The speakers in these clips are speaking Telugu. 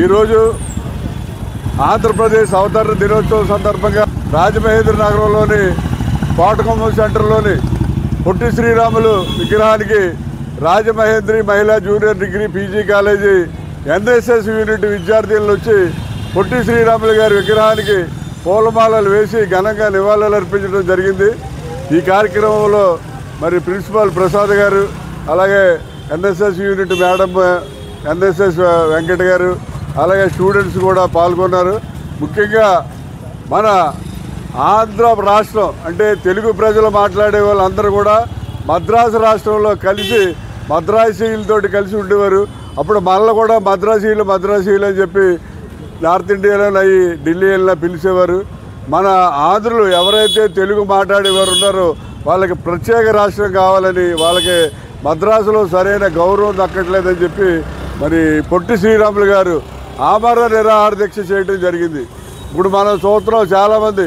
ఈరోజు ఆంధ్రప్రదేశ్ అవతరణ దినోత్సవం సందర్భంగా రాజమహేంద్ర నగరంలోని కోటకొమ్మ సెంటర్లోని పొట్టి శ్రీరాములు విగ్రహానికి రాజమహేంద్రి మహిళా junior degree PG college NSS unit విద్యార్థులు వచ్చి పొట్టి శ్రీరాములు గారి విగ్రహానికి పూలమాలలు వేసి ఘనంగా నివాళులు అర్పించడం జరిగింది. ఈ కార్యక్రమంలో మరి ప్రిన్సిపాల్ ప్రసాద్ గారు, అలాగే NSS unit madam NSS Venkata గారు, అలాగే స్టూడెంట్స్ కూడా పాల్గొన్నారు. ముఖ్యంగా మన ఆంధ్ర రాష్ట్రం అంటే తెలుగు ప్రజలు మాట్లాడే వాళ్ళందరూ కూడా మద్రాసు రాష్ట్రంలో కలిసి మద్రాసీలతోటి కలిసి ఉండేవారు. అప్పుడు మళ్ళీ కూడా మద్రాసీలు అని చెప్పి నార్త్ ఇండియాలో అయ్యి ఢిల్లీ వెళ్ళినా పిలిచేవారు. మన ఆంధ్రులు ఎవరైతే తెలుగు మాట్లాడేవారు ఉన్నారో వాళ్ళకి ప్రత్యేక రాష్ట్రం కావాలని, వాళ్ళకి మద్రాసులో సరైన గౌరవం దక్కట్లేదని చెప్పి మరి పొట్టి శ్రీరాములు గారు ఆమరణ నిరాహార దీక్ష చేయడం జరిగింది. ఇప్పుడు మనం చూస్తున్నాం, చాలామంది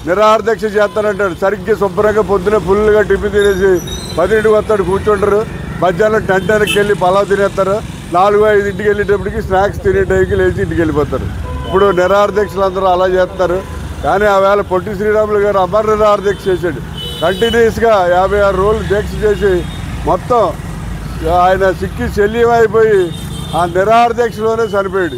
నిరాహార దీక్ష చేస్తారంటాడు. సరిగ్గా శుభ్రంగా పొద్దున ఫుల్గా టిఫిన్ తినేసి 10ంటికి వస్తాడు, కూర్చుంటారు. మధ్యాహ్నం 10కి వెళ్ళి పలావ్ తినేస్తారు. 4-5 వెళ్ళేటప్పటికి స్నాక్స్ తినే టైంకి లేచి ఇంటికి వెళ్ళిపోతారు. ఇప్పుడు నిరాహార దీక్షలు అందరూ అలా చేస్తున్నారు. కానీ ఆవేళ పొట్టి శ్రీరాములు గారు అమర నిరాహార దీక్ష చేశాడు. కంటిన్యూస్గా 56 రోజులు దీక్ష చేసి మొత్తం ఆయన సిక్కి శల్యమైపోయి ఆ నిరాహార దీక్షలోనే చనిపోయాడు.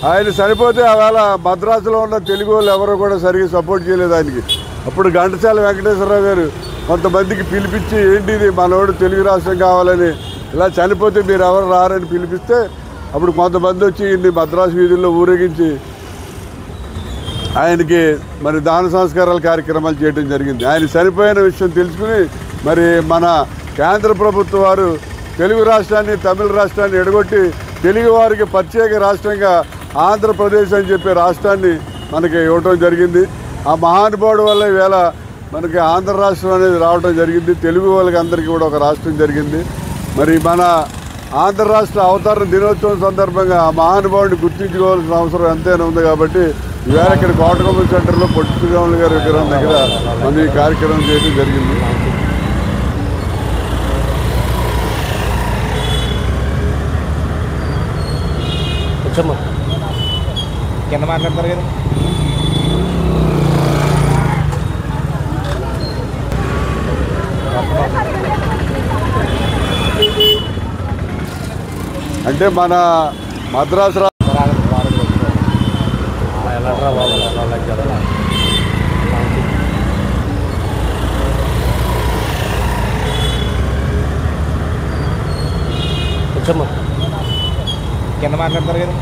ఆయన చనిపోతే ఆవేళ మద్రాసులో ఉన్న తెలుగు వాళ్ళు ఎవరో కూడా సరిగ్గా సపోర్ట్ చేయలేదు ఆయనకి. అప్పుడు ఘంటసాల వెంకటేశ్వరరావు గారు కొంతమందికి పిలిపించి, ఏంటిది మనోడు తెలుగు రాష్ట్రం కావాలని, ఇలా చనిపోతే మీరు ఎవరు రారని పిలిపిస్తే అప్పుడు కొంతమంది వచ్చి ఇన్ని మద్రాసు వీధుల్లో ఊరేగించి ఆయనకి మరి దాన సంస్కారాల కార్యక్రమాలు చేయడం జరిగింది. ఆయన చనిపోయిన విషయం తెలుసుకుని మరి మన కేంద్ర ప్రభుత్వం వారు తెలుగు రాష్ట్రాన్ని తమిళ రాష్ట్రాన్ని ఎడగొట్టి తెలుగు వారికి ప్రత్యేక రాష్ట్రంగా ఆంధ్రప్రదేశ్ అని చెప్పే రాష్ట్రాన్ని మనకి ఇవ్వటం జరిగింది. ఆ మహానుభావుడు వల్ల ఈవేళ మనకి ఆంధ్ర రాష్ట్రం అనేది రావడం జరిగింది. తెలుగు వాళ్ళకి అందరికీ కూడా ఒక రాష్ట్రం జరిగింది. మరి మన ఆంధ్ర రాష్ట్ర అవతరణ దినోత్సవం సందర్భంగా ఆ మహానుభావుడిని గుర్తించుకోవాల్సిన అవసరం ఎంతైనా ఉంది. కాబట్టి ఈవేళ ఇక్కడ కోటకొమ్మ సెంటర్లో పొట్టి శ్రీరాములు గారి విగ్రహం దగ్గర మనం ఈ కార్యక్రమం చేయడం జరిగింది. కింద మాట్లాడతారు కదా. అంటే మన మద్రాసు కింద మాట్లాడతారు కదా.